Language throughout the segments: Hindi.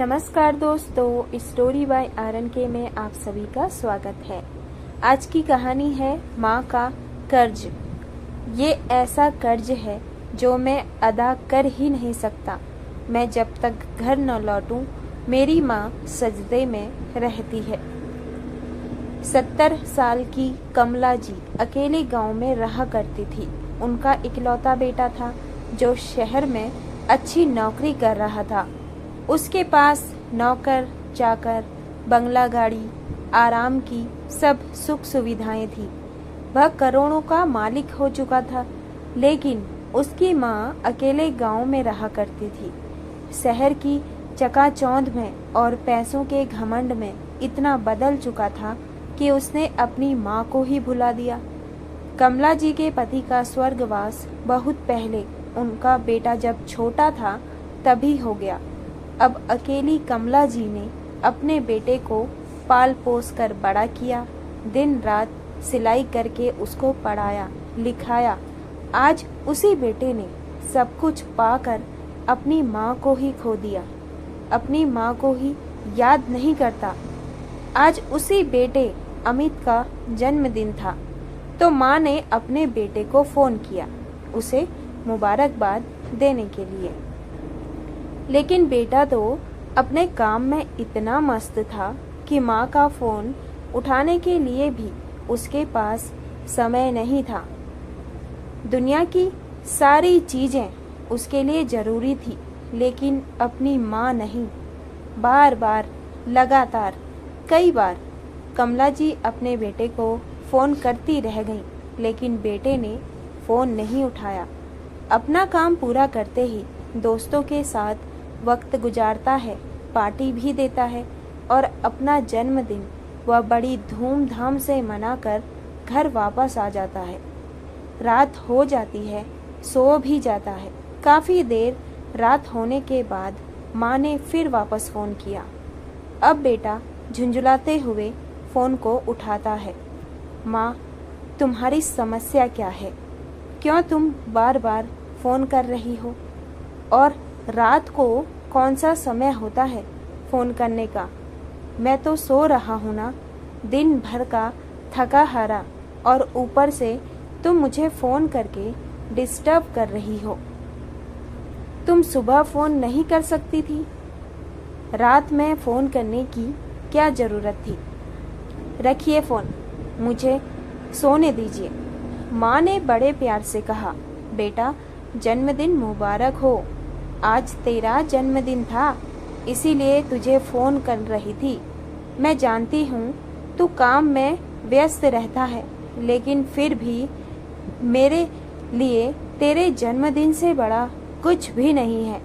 नमस्कार दोस्तों, स्टोरी बाय आरएन के में आप सभी का स्वागत है। आज की कहानी है माँ का कर्ज। ये ऐसा कर्ज है जो मैं अदा कर ही नहीं सकता। मैं जब तक घर न लौटूं, मेरी माँ सजदे में रहती है। 70 साल की कमला जी अकेले गांव में रहा करती थी। उनका इकलौता बेटा था जो शहर में अच्छी नौकरी कर रहा था। उसके पास नौकर चाकर, बंगला गाड़ी, आराम की सब सुख सुविधाएं थी। वह करोड़ों का मालिक हो चुका था, लेकिन उसकी माँ अकेले गांव में रहा करती थी। शहर की चकाचौंध में और पैसों के घमंड में इतना बदल चुका था कि उसने अपनी माँ को ही भुला दिया। कमला जी के पति का स्वर्गवास बहुत पहले, उनका बेटा जब छोटा था तभी हो गया। अब अकेली कमला जी ने अपने बेटे को पाल पोस कर बड़ा किया, दिन रात सिलाई करके उसको पढ़ाया लिखाया। आज उसी बेटे ने सब कुछ पाकर अपनी माँ को ही खो दिया, अपनी माँ को ही याद नहीं करता। आज उसी बेटे अमित का जन्मदिन था तो माँ ने अपने बेटे को फोन किया उसे मुबारकबाद देने के लिए, लेकिन बेटा तो अपने काम में इतना मस्त था कि माँ का फोन उठाने के लिए भी उसके पास समय नहीं था। दुनिया की सारी चीजें उसके लिए जरूरी थी, लेकिन अपनी माँ नहीं। बार बार, लगातार, कई बार कमला जी अपने बेटे को फोन करती रह गई, लेकिन बेटे ने फोन नहीं उठाया। अपना काम पूरा करते ही दोस्तों के साथ वक्त गुजारता है, पार्टी भी देता है और अपना जन्मदिन वह बड़ी धूमधाम से मनाकर घर वापस आ जाता है। रात हो जाती है, सो भी जाता है। काफी देर रात होने के बाद माँ ने फिर वापस फोन किया। अब बेटा झुंझुलाते हुए फोन को उठाता है। माँ, तुम्हारी समस्या क्या है? क्यों तुम बार बार फोन कर रही हो? और रात को कौन सा समय होता है फोन करने का? मैं तो सो रहा हूँ ना, दिन भर का थका हारा, और ऊपर से तुम मुझे फोन करके डिस्टर्ब कर रही हो। तुम सुबह फोन नहीं कर सकती थी? रात में फोन करने की क्या जरूरत थी? रखिए फोन, मुझे सोने दीजिए। माँ ने बड़े प्यार से कहा, बेटा जन्मदिन मुबारक हो। आज तेरा जन्मदिन था, इसीलिए तुझे फोन कर रही थी। मैं जानती हूँ तू काम में व्यस्त रहता है, लेकिन फिर भी मेरे लिए तेरे जन्मदिन से बड़ा कुछ भी नहीं है।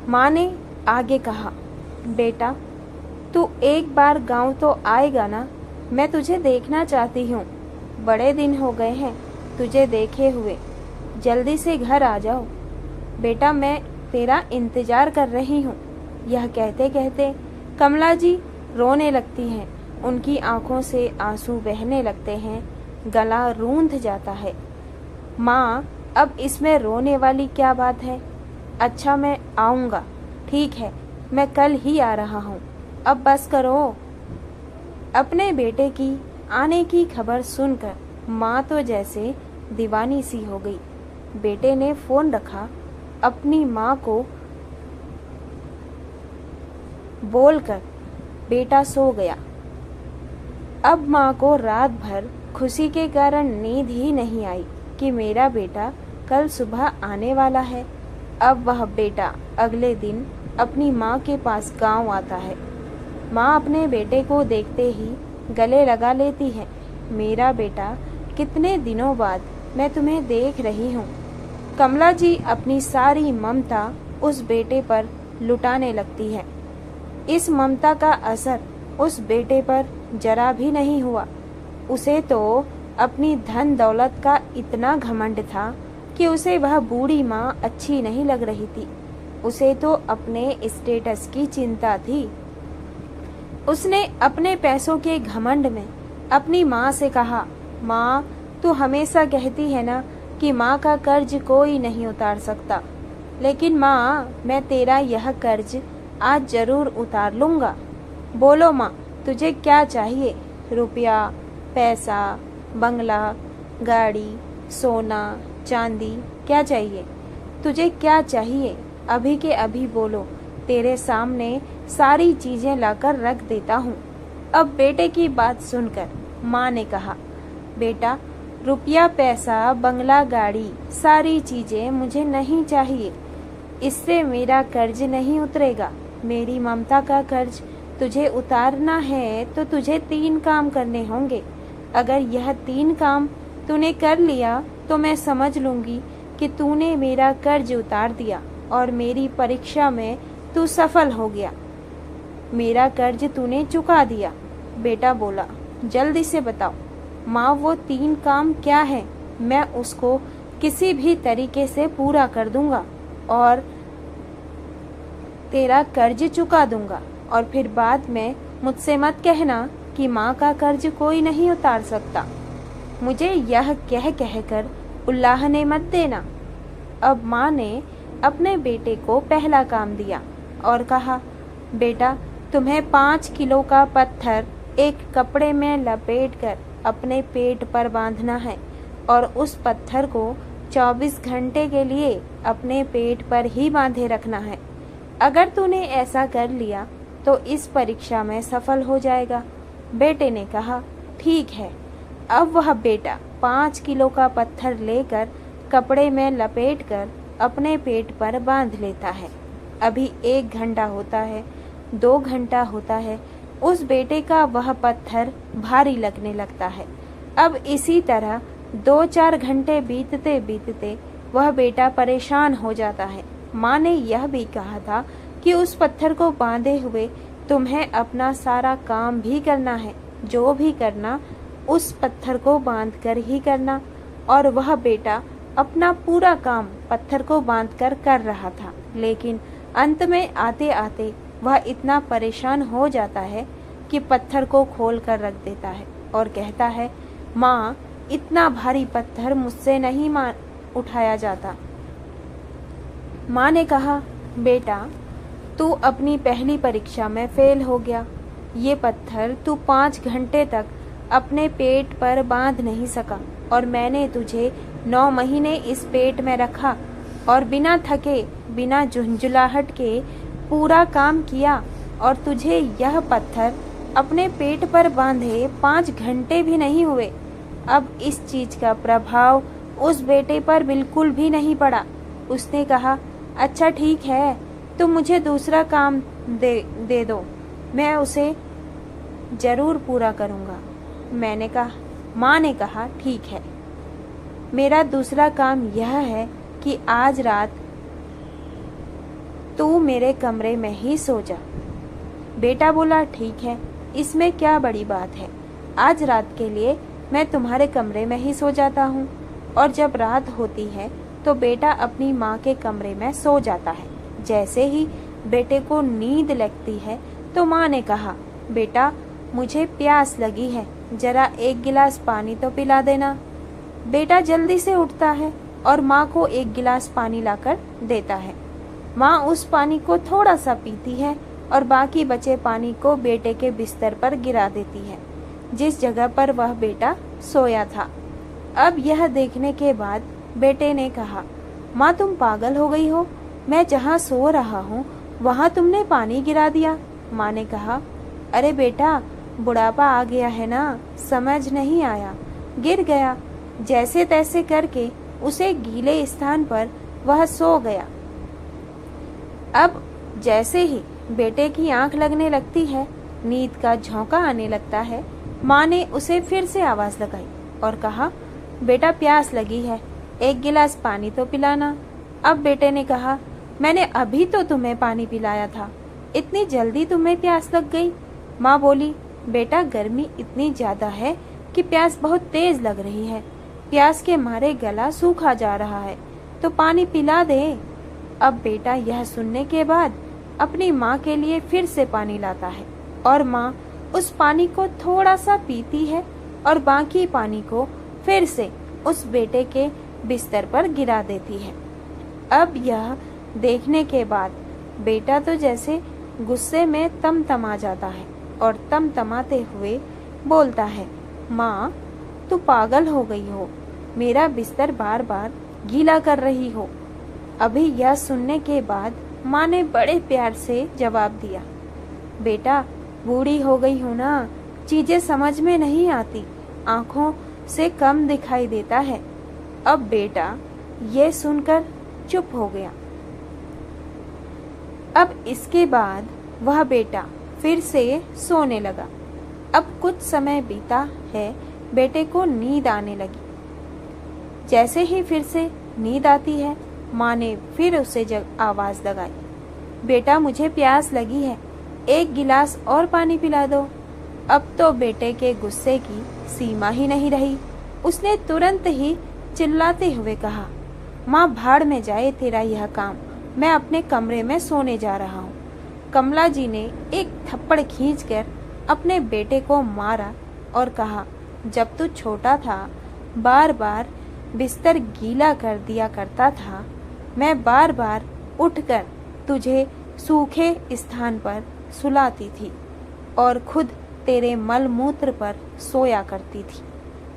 माँ ने आगे कहा, बेटा तू एक बार गांव तो आएगा ना? मैं तुझे देखना चाहती हूँ। बड़े दिन हो गए हैं तुझे देखे हुए। जल्दी से घर आ जाओ बेटा, मैं तेरा इंतजार कर रही हूँ। यह कहते कहते कमला जी रोने लगती हैं। उनकी आंखों से आंसू बहने लगते हैं, गला रूंध जाता है। माँ, अब इसमें रोने वाली क्या बात है? अच्छा मैं आऊँगा, ठीक है, मैं कल ही आ रहा हूँ। अब बस करो। अपने बेटे की आने की खबर सुनकर माँ तो जैसे दीवानी सी हो गई। बेटे ने फोन रखा, अपनी माँ को बोलकर बेटा सो गया। अब माँ को रात भर खुशी के कारण नींद ही नहीं आई कि मेरा बेटा कल सुबह आने वाला है। अब वह बेटा अगले दिन अपनी माँ के पास गांव आता है। माँ अपने बेटे को देखते ही गले लगा लेती है। मेरा बेटा, कितने दिनों बाद मैं तुम्हें देख रही हूँ। कमला जी अपनी सारी ममता उस बेटे पर लुटाने लगती है। इस ममता का असर उस बेटे पर जरा भी नहीं हुआ। उसे तो अपनी धन दौलत का इतना घमंड था कि उसे वह बूढ़ी माँ अच्छी नहीं लग रही थी। उसे तो अपने स्टेटस की चिंता थी। उसने अपने पैसों के घमंड में अपनी माँ से कहा, माँ तू हमेशा कहती है ना कि माँ का कर्ज कोई नहीं उतार सकता, लेकिन माँ, मैं तेरा यह कर्ज आज जरूर उतार लूँगा। बोलो माँ, तुझे क्या चाहिए? रुपया, पैसा, बंगला, गाड़ी, सोना, चांदी, क्या चाहिए? तुझे क्या चाहिए? अभी के अभी बोलो, तेरे सामने सारी चीजें लाकर रख देता हूँ। अब बेटे की बात सुनकर माँ ने कहा, बेटा, रुपया, पैसा, बंगला, गाड़ी, सारी चीजें मुझे नहीं चाहिए। इससे मेरा कर्ज नहीं उतरेगा। मेरी ममता का कर्ज तुझे उतारना है तो तुझे 3 काम करने होंगे। अगर यह 3 काम तूने कर लिया तो मैं समझ लूंगी कि तूने मेरा कर्ज उतार दिया और मेरी परीक्षा में तू सफल हो गया। मेरा कर्ज तूने चुका दिया। बेटा बोला, जल्दी से बताओ माँ, वो 3 काम क्या है? मैं उसको किसी भी तरीके से पूरा कर दूंगा और तेरा कर्ज चुका दूंगा। और फिर बाद में मुझसे मत कहना कि माँ का कर्ज कोई नहीं उतार सकता। मुझे यह कह कर उल्लाहने मत देना। अब माँ ने अपने बेटे को पहला काम दिया और कहा, बेटा, तुम्हें 5 किलो का पत्थर एक कपड़े में लपेटकर अपने पेट पर बांधना है और उस पत्थर को 24 घंटे के लिए अपने पेट पर ही बांधे रखना है। अगर तूने ऐसा कर लिया तो इस परीक्षा में सफल हो जाएगा। बेटे ने कहा, ठीक है। अब वह बेटा 5 किलो का पत्थर लेकर कपड़े में लपेटकर अपने पेट पर बांध लेता है। अभी 1 घंटा होता है, 2 घंटा होता है, उस बेटे का वह पत्थर भारी लगने लगता है। अब इसी तरह 2-4 घंटे बीतते बीतते वह बेटा परेशान हो जाता है। माँ ने यह भी कहा था कि उस पत्थर को बांधे हुए तुम्हें अपना सारा काम भी करना है। जो भी करना उस पत्थर को बांधकर ही करना। और वह बेटा अपना पूरा काम पत्थर को बांधकर कर रहा था, लेकिन अंत में आते आते वह इतना परेशान हो जाता है कि पत्थर को खोल कर रख देता है और कहता है, माँ, इतना भारी पत्थर मुझसे नहीं उठाया जाता। माँ ने कहा, बेटा, तू अपनी पहली परीक्षा में फेल हो गया। ये पत्थर तू 5 घंटे तक अपने पेट पर बांध नहीं सका और मैंने तुझे 9 महीने इस पेट में रखा और बिना थके, बिना झुंझुलाहट के पूरा काम किया और तुझे यह पत्थर अपने पेट पर बांधे 5 घंटे भी नहीं हुए। अब इस चीज का प्रभाव उस बेटे पर बिल्कुल भी नहीं पड़ा। उसने कहा, अच्छा ठीक है, तुम मुझे दूसरा काम दे दो, मैं उसे जरूर पूरा करूँगा। माँ ने कहा, ठीक है, मेरा दूसरा काम यह है कि आज रात तू मेरे कमरे में ही सो जा। बेटा बोला, ठीक है, इसमें क्या बड़ी बात है, आज रात के लिए मैं तुम्हारे कमरे में ही सो जाता हूँ। और जब रात होती है तो बेटा अपनी माँ के कमरे में सो जाता है। जैसे ही बेटे को नींद लगती है तो माँ ने कहा, बेटा, मुझे प्यास लगी है, जरा 1 गिलास पानी तो पिला देना। बेटा जल्दी से उठता है और माँ को 1 गिलास पानी लाकर देता है। माँ उस पानी को थोड़ा सा पीती है और बाकी बचे पानी को बेटे के बिस्तर पर गिरा देती है, जिस जगह पर वह बेटा सोया था। अब यह देखने के बाद बेटे ने कहा, माँ, तुम पागल हो गई हो, मैं जहाँ सो रहा हूँ वहाँ तुमने पानी गिरा दिया। माँ ने कहा, अरे बेटा, बुढ़ापा आ गया है ना, समझ नहीं आया, गिर गया। जैसे तैसे करके उसे गीले स्थान पर वह सो गया। अब जैसे ही बेटे की आंख लगने लगती है, नींद का झोंका आने लगता है, माँ ने उसे फिर से आवाज लगाई और कहा, बेटा, प्यास लगी है, 1 गिलास पानी तो पिलाना। अब बेटे ने कहा, मैंने अभी तो तुम्हें पानी पिलाया था, इतनी जल्दी तुम्हें प्यास लग गई। माँ बोली, बेटा, गर्मी इतनी ज्यादा है कि प्यास बहुत तेज लग रही है, प्यास के मारे गला सूखा जा रहा है, तो पानी पिला दे। अब बेटा यह सुनने के बाद अपनी माँ के लिए फिर से पानी लाता है और माँ उस पानी को थोड़ा सा पीती है और बाकी पानी को फिर से उस बेटे के बिस्तर पर गिरा देती है। अब यह देखने के बाद बेटा तो जैसे गुस्से में तमतमा जाता है और तमतमाते हुए बोलता है, माँ तू पागल हो गई हो, मेरा बिस्तर बार बार गीला कर रही हो। अभी यह सुनने के बाद माँ ने बड़े प्यार से जवाब दिया, बेटा बूढ़ी हो गई हो ना, चीजें समझ में नहीं आती, आंखों से कम दिखाई देता है। अब बेटा ये सुनकर चुप हो गया। अब इसके बाद वह बेटा फिर से सोने लगा। अब कुछ समय बीता है, बेटे को नींद आने लगी। जैसे ही फिर से नींद आती है, माँ ने फिर उसे आवाज लगाई, बेटा मुझे प्यास लगी है, एक गिलास और पानी पिला दो। अब तो बेटे के गुस्से की सीमा ही नहीं रही। उसने तुरंत ही चिल्लाते हुए कहा, माँ भाड़ में जाए तेरा यह काम, मैं अपने कमरे में सोने जा रहा हूँ। कमला जी ने एक थप्पड़ खींचकर अपने बेटे को मारा और कहा, जब तू छोटा था बार बार बिस्तर गीला कर दिया करता था, मैं बार बार उठकर तुझे सूखे स्थान पर सुलाती थी और खुद तेरे मल मूत्र पर सोया करती थी।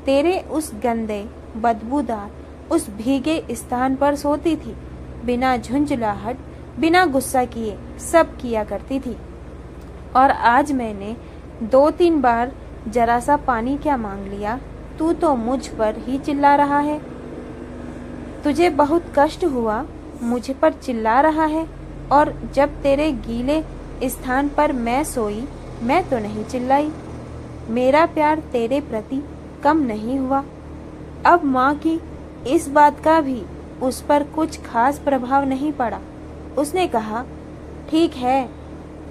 तेरे उस गंदे बदबूदार उस भीगे स्थान पर सोती थी, बिना झुंझलाहट बिना गुस्सा किए सब किया करती थी। और आज मैंने 2-3 बार जरा सा पानी क्या मांग लिया, तू तो मुझ पर ही चिल्ला रहा है। तुझे बहुत कष्ट हुआ, मुझ पर चिल्ला रहा है, और जब तेरे गीले स्थान पर मैं सोई, मैं तो नहीं चिल्लाई। मेरा प्यार तेरे प्रति कम नहीं हुआ। अब माँ की इस बात का भी उस पर कुछ खास प्रभाव नहीं पड़ा। उसने कहा, ठीक है,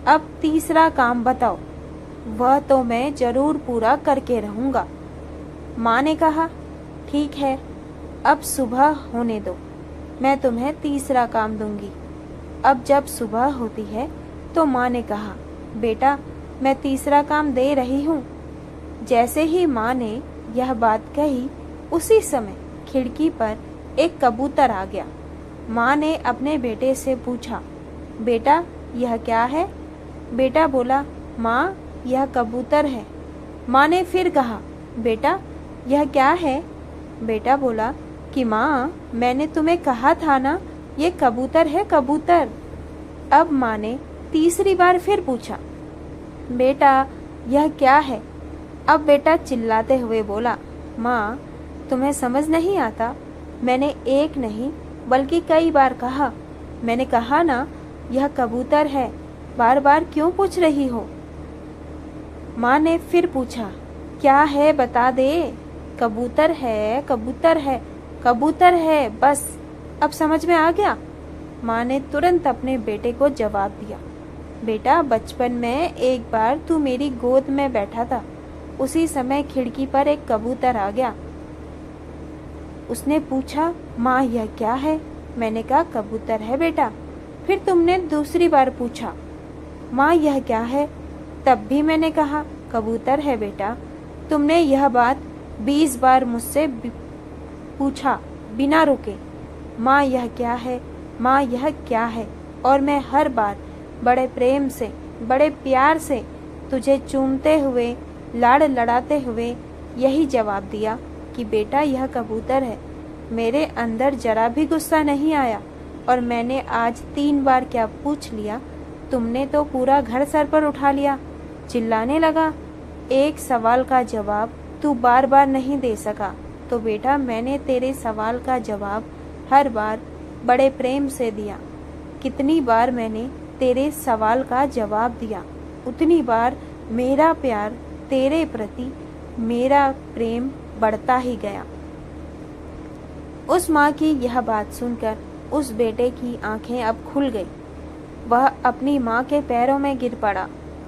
अब तीसरा काम बताओ, वह तो मैं जरूर पूरा करके रहूंगा। माँ ने कहा, ठीक है, अब सुबह होने दो, मैं तुम्हें तीसरा काम दूंगी। अब जब सुबह होती है तो माँ ने कहा, बेटा मैं तीसरा काम दे रही हूँ। जैसे ही माँ ने यह बात कही, उसी समय खिड़की पर एक कबूतर आ गया। माँ ने अपने बेटे से पूछा, बेटा यह क्या है? बेटा बोला, माँ यह कबूतर है। माँ ने फिर कहा, बेटा यह क्या है? बेटा बोला कि माँ मैंने तुम्हें कहा था ना, ये कबूतर है, कबूतर। अब माँ ने तीसरी बार फिर पूछा, बेटा यह क्या है? अब बेटा चिल्लाते हुए बोला, माँ तुम्हें समझ नहीं आता, मैंने एक नहीं बल्कि कई बार कहा। मैंने कहा ना यह कबूतर है, बार बार क्यों पूछ रही हो? माँ ने फिर पूछा, क्या है बता दे। कबूतर है, कबूतर है, कबूतर है, बस अब समझ में आ गया। माँ ने तुरंत अपने बेटे को जवाब दिया, बेटा बचपन में एक बार तू मेरी गोद में बैठा था, उसी समय खिड़की पर एक कबूतर आ गया। उसने पूछा, माँ यह क्या है? मैंने कहा, कबूतर है बेटा। फिर तुमने दूसरी बार पूछा, माँ यह क्या है? तब भी मैंने कहा, कबूतर है बेटा। तुमने यह बात 20 बार मुझसे पूछा बिना रुके, माँ यह क्या है, माँ यह क्या है? और मैं हर बार बड़े प्रेम से, बड़े प्यार से तुझे चूमते हुए, लाड़ लड़ाते हुए यही जवाब दिया कि बेटा यह कबूतर है। मेरे अंदर जरा भी गुस्सा नहीं आया, और मैंने आज 3 बार क्या पूछ लिया, तुमने तो पूरा घर सर पर उठा लिया। चिल्लाने लगा। एक सवाल का जवाब तू बार बार नहीं दे सका, तो बेटा मैंने तेरे सवाल का जवाब हर बार बड़े प्रेम से दिया। कितनी बार मैंने तेरे सवाल का जवाब दिया, उतनी बार मेरा प्यार तेरे प्रति, मेरा प्रेम बढ़ता ही गया। उस माँ की यह बात सुनकर उस बेटे की आंखें अब खुल गई। वह अपनी माँ के पैरों में गिर पड़ा।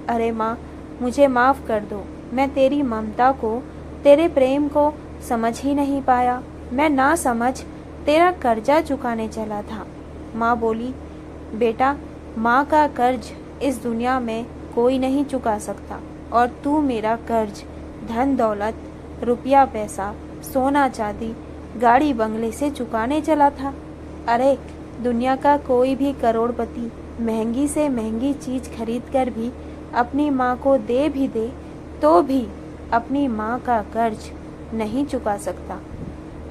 अरे माँ, मुझे माफ कर दो, मैं तेरी ममता को, तेरे प्रेम को समझ ही नहीं पाया। मैं ना समझ तेरा कर्जा चुकाने चला था। माँ बोली, बेटा माँ का कर्ज इस दुनिया में कोई नहीं चुका सकता, और तू मेरा कर्ज धन दौलत, रुपया पैसा, सोना चांदी, गाड़ी बंगले से चुकाने चला था। अरे दुनिया का कोई भी करोड़पति महंगी से महंगी चीज खरीद कर भी अपनी माँ को दे भी दे तो भी अपनी माँ का कर्ज नहीं चुका सकता।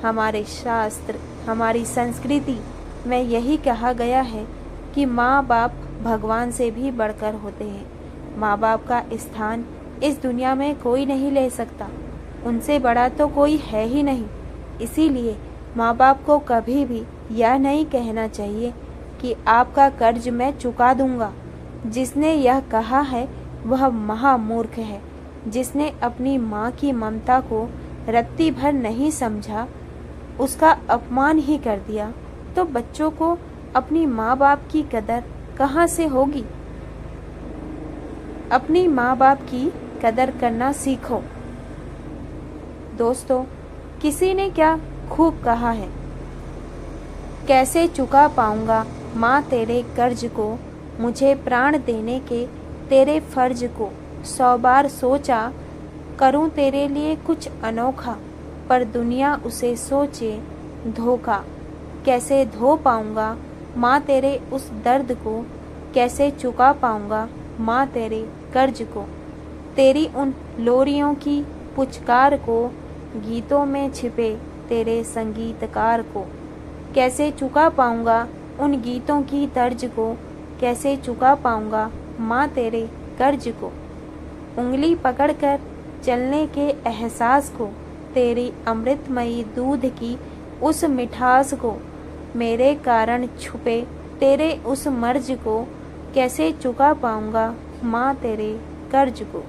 हमारे शास्त्र, हमारी संस्कृति में यही कहा गया है कि माँ बाप भगवान से भी बढ़कर होते हैं। माँ बाप का स्थान इस दुनिया में कोई नहीं ले सकता, उनसे बड़ा तो कोई है ही नहीं। इसीलिए माँ बाप को कभी भी यह नहीं कहना चाहिए कि आपका कर्ज मैं चुका दूंगा। जिसने यह कहा है वह महामूर्ख है। जिसने अपनी माँ की ममता को रत्ती भर नहीं समझा, उसका अपमान ही कर दिया, तो बच्चों को अपनी माँ बाप की कदर कहाँ से होगी। अपनी माँ बाप की कदर करना सीखो। दोस्तों, किसी ने क्या खूब कहा है, कैसे चुका पाऊंगा माँ तेरे कर्ज को, मुझे प्राण देने के तेरे फर्ज को 100 बार सोचा, करूं तेरे लिए कुछ अनोखा, पर दुनिया उसे सोचे धोखा। कैसे धो पाऊंगा माँ तेरे उस दर्द को, कैसे चुका पाऊंगा माँ तेरे कर्ज को। तेरी उन लोरियों की पुचकार को, गीतों में छिपे तेरे संगीतकार को। कैसे चुका पाऊंगा उन गीतों की तर्ज को, कैसे चुका पाऊंगा माँ तेरे कर्ज को। उंगली पकड़कर चलने के एहसास को, तेरी अमृतमयी दूध की उस मिठास को, मेरे कारण छुपे तेरे उस मर्ज को, कैसे चुका पाऊंगा माँ तेरे कर्ज को।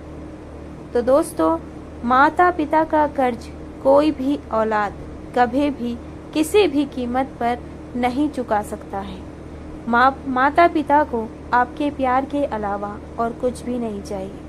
तो दोस्तों, माता पिता का कर्ज कोई भी औलाद कभी भी किसी भी कीमत पर नहीं चुका सकता है। माता पिता को आपके प्यार के अलावा और कुछ भी नहीं चाहिए।